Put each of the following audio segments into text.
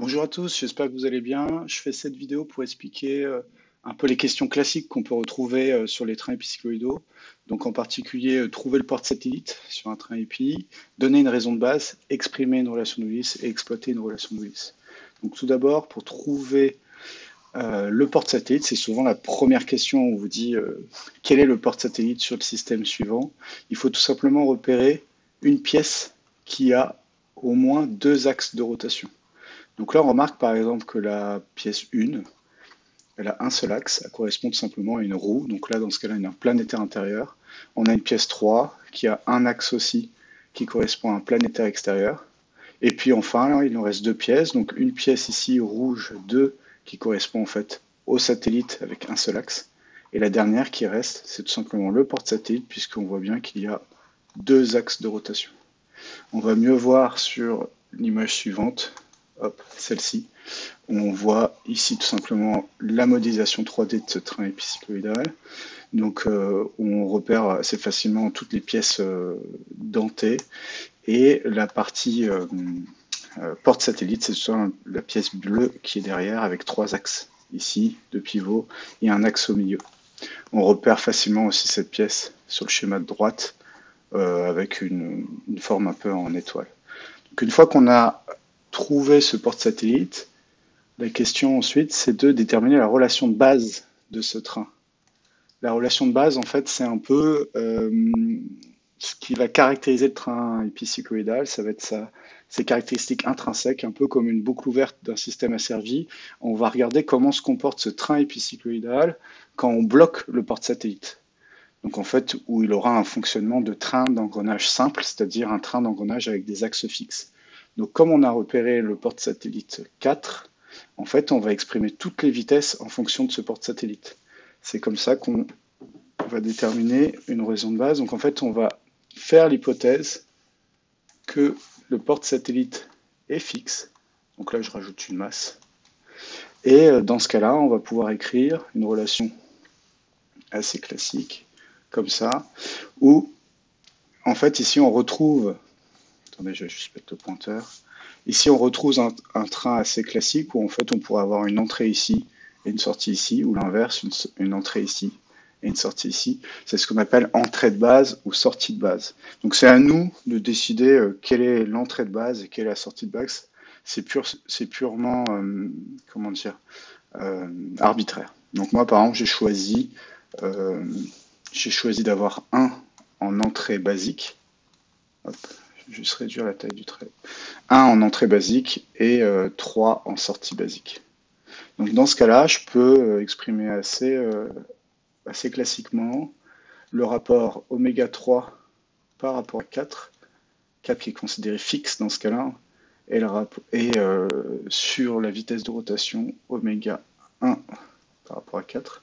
Bonjour à tous, j'espère que vous allez bien. Je fais cette vidéo pour expliquer un peu les questions classiques qu'on peut retrouver sur les trains épicycloïdaux. Donc en particulier, trouver le porte-satellite sur un train épi, donner une raison de base, exprimer une relation de Willis et exploiter une relation de Willis. Donc tout d'abord, pour trouver le porte-satellite, c'est souvent la première question. On vous dit quel est le porte-satellite sur le système suivant. Il faut tout simplement repérer une pièce qui a au moins deux axes de rotation. Donc là, on remarque par exemple que la pièce 1, elle a un seul axe, elle correspond tout simplement à une roue. Donc là, dans ce cas-là, il y a un planétaire intérieur. On a une pièce 3 qui a un axe aussi, qui correspond à un planétaire extérieur. Et puis enfin, là, il nous reste deux pièces. Donc une pièce ici, rouge 2, qui correspond en fait au satellite avec un seul axe. Et la dernière qui reste, c'est tout simplement le porte-satellite, puisqu'on voit bien qu'il y a deux axes de rotation. On va mieux voir sur l'image suivante, hop, celle-ci. On voit ici tout simplement la modélisation 3D de ce train épicycloïdal. Donc on repère assez facilement toutes les pièces dentées et la partie porte-satellite, c'est soit la pièce bleue qui est derrière avec trois axes ici, deux pivots et un axe au milieu. On repère facilement aussi cette pièce sur le schéma de droite avec une forme un peu en étoile. Donc une fois qu'on a trouvé ce porte-satellite, la question ensuite, c'est de déterminer la relation de base de ce train. La relation de base, en fait, c'est un peu ce qui va caractériser le train épicycloïdal. Ça va être ses caractéristiques intrinsèques, un peu comme une boucle ouverte d'un système asservi. On va regarder comment se comporte ce train épicycloïdal quand on bloque le porte-satellite. Donc en fait, où il aura un fonctionnement de train d'engrenage simple, c'est-à-dire un train d'engrenage avec des axes fixes. Donc comme on a repéré le porte-satellite 4, en fait, on va exprimer toutes les vitesses en fonction de ce porte-satellite. C'est comme ça qu'on va déterminer une raison de base. Donc en fait, on va faire l'hypothèse que le porte-satellite est fixe. Donc là, je rajoute une masse. Et dans ce cas-là, on va pouvoir écrire une relation assez classique, comme ça, où en fait, ici, on retrouve, attendez, je vais juste mettre le pointeur. Ici, on retrouve un train assez classique où en fait, on pourrait avoir une entrée ici et une sortie ici, ou l'inverse, une entrée ici et une sortie ici. C'est ce qu'on appelle entrée de base ou sortie de base. Donc, c'est à nous de décider quelle est l'entrée de base et quelle est la sortie de base. C'est purement, comment dire, arbitraire. Donc, moi, par exemple, euh, j'ai choisi d'avoir un en entrée basique. Hop, je vais juste réduire la taille du trait. Un en entrée basique et 3 en sortie basique. Donc dans ce cas-là, je peux exprimer assez classiquement le rapport oméga 3 par rapport à 4, 4 qui est considéré fixe dans ce cas-là, et sur la vitesse de rotation oméga 1 par rapport à 4.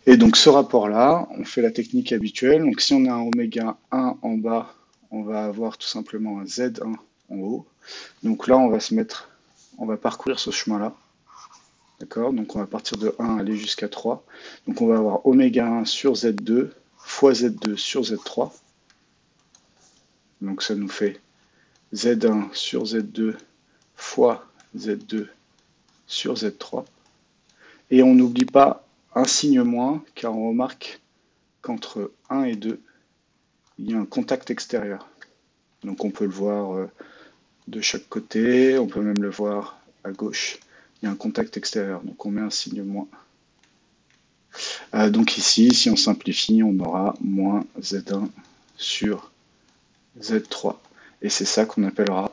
Et donc ce rapport-là, on fait la technique habituelle. Donc si on a un oméga 1 en bas, on va avoir tout simplement un Z1 en haut. Donc là, on va parcourir ce chemin-là. D'accord? Donc on va partir de 1 aller jusqu'à 3. Donc on va avoir oméga 1 sur Z2 fois Z2 sur Z3. Donc ça nous fait Z1 sur Z2 fois Z2 sur Z3. Et on n'oublie pas un signe moins, car on remarque qu'entre 1 et 2, il y a un contact extérieur. Donc on peut le voir de chaque côté, on peut même le voir à gauche. Il y a un contact extérieur, donc on met un signe moins. Donc ici, si on simplifie, on aura moins Z1 sur Z3. Et c'est ça qu'on appellera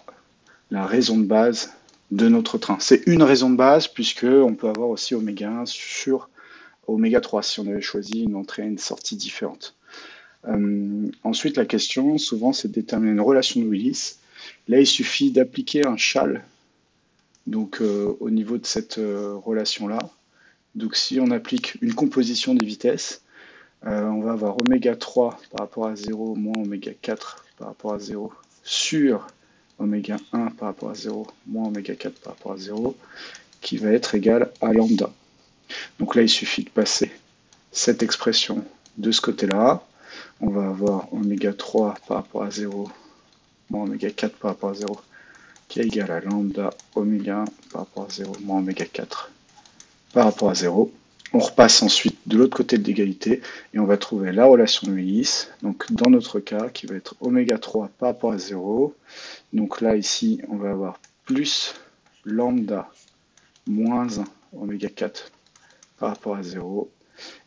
la raison de base de notre train. C'est une raison de base, puisque on peut avoir aussi oméga 1 sur oméga 3 si on avait choisi une entrée et une sortie différente. Ensuite, la question, souvent, c'est de déterminer une relation de Willis. Là, il suffit d'appliquer un châle donc, au niveau de cette relation-là. Donc, si on applique une composition des vitesses, on va avoir oméga 3 par rapport à 0 moins oméga 4 par rapport à 0 sur oméga 1 par rapport à 0 moins oméga 4 par rapport à 0 qui va être égal à lambda. Donc là, il suffit de passer cette expression de ce côté-là. On va avoir oméga 3 par rapport à 0 moins oméga 4 par rapport à 0 qui est égal à lambda oméga 1 par rapport à 0 moins oméga 4 par rapport à 0. On repasse ensuite de l'autre côté de l'égalité et on va trouver la relation de Willis. Donc dans notre cas, qui va être oméga 3 par rapport à 0. Donc là, ici, on va avoir plus lambda moins 1 oméga 4 par rapport à 0.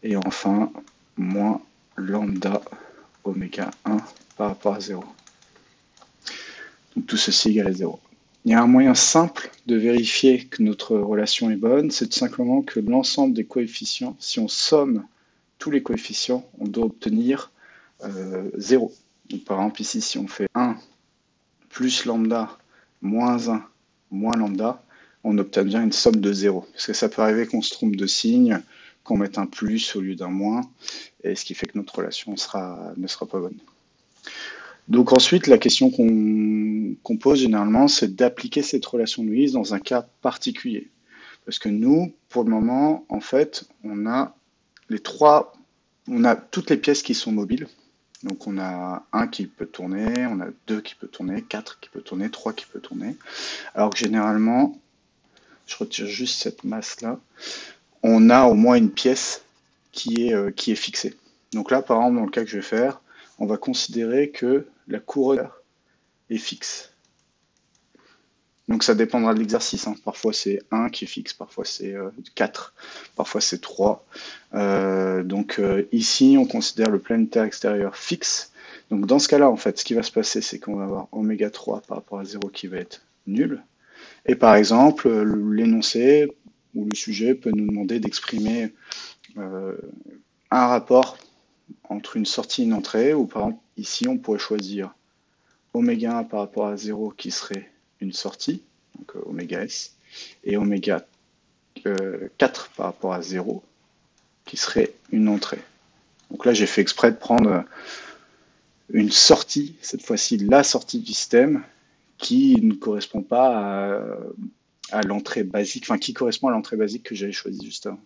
Et enfin, moins lambda oméga 1 par rapport à 0. Donc tout ceci égale à 0. Il y a un moyen simple de vérifier que notre relation est bonne, c'est tout simplement que l'ensemble des coefficients, si on somme tous les coefficients, on doit obtenir 0. Donc, par exemple, ici, si on fait 1 plus lambda moins 1 moins lambda, on obtient bien une somme de 0. Parce que ça peut arriver qu'on se trompe de signe, qu'on mette un plus au lieu d'un moins, et ce qui fait que notre relation ne sera pas bonne. Donc ensuite, la question qu'on pose généralement, c'est d'appliquer cette relation de Willis dans un cas particulier. Parce que nous, pour le moment, en fait, on a toutes les pièces qui sont mobiles. Donc on a 1 qui peut tourner, on a 2 qui peut tourner, 4 qui peut tourner, 3 qui peut tourner. Alors que généralement, je retire juste cette masse-là, on a au moins une pièce qui est fixée. Donc là, par exemple, dans le cas que je vais faire, on va considérer que la couronne est fixe. Donc ça dépendra de l'exercice. Hein. Parfois c'est 1 qui est fixe, parfois c'est 4, parfois c'est 3. Ici, on considère le planétaire extérieur fixe. Donc dans ce cas-là, en fait, ce qui va se passer, c'est qu'on va avoir oméga 3 par rapport à 0 qui va être nul. Et par exemple, l'énoncé ou le sujet peut nous demander d'exprimer un rapport entre une sortie et une entrée, ou par exemple, ici, on pourrait choisir oméga 1 par rapport à 0 qui serait une sortie, donc oméga S, et oméga 4 par rapport à 0 qui serait une entrée. Donc là, j'ai fait exprès de prendre une sortie, cette fois-ci la sortie du système, qui ne correspond pas à l'entrée basique, enfin qui correspond à l'entrée basique que j'avais choisie juste avant.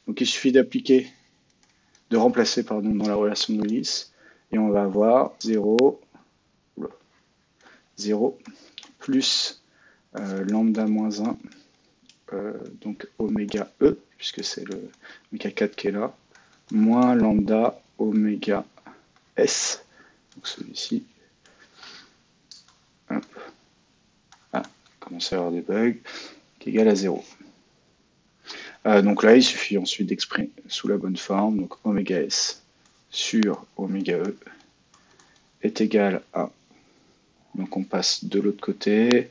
Donc il suffit de remplacer dans la relation de Willis, et on va avoir 0 plus lambda moins 1, donc oméga E, puisque c'est le oméga 4 qui est là, moins lambda oméga S, donc celui-ci. Commence à avoir des bugs, qui est égal à 0. Donc là, il suffit ensuite d'exprimer sous la bonne forme, donc oméga S sur oméga E est égal à, donc on passe de l'autre côté,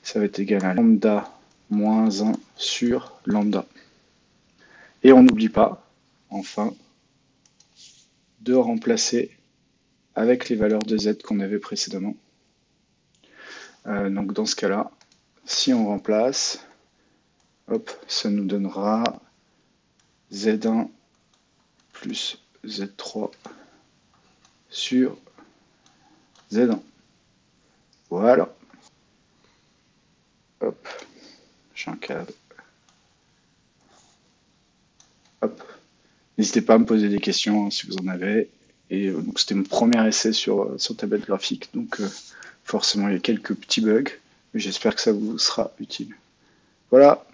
ça va être égal à lambda moins 1 sur lambda. Et on n'oublie pas, enfin, de remplacer avec les valeurs de z qu'on avait précédemment. Donc dans ce cas-là, si on remplace, hop, ça nous donnera z1 plus z3 sur z1. Voilà. Hop, j'encadre. Hop. N'hésitez pas à me poser des questions hein, si vous en avez. Et donc c'était mon premier essai sur tablette graphique. Donc forcément il y a quelques petits bugs. Mais j'espère que ça vous sera utile. Voilà.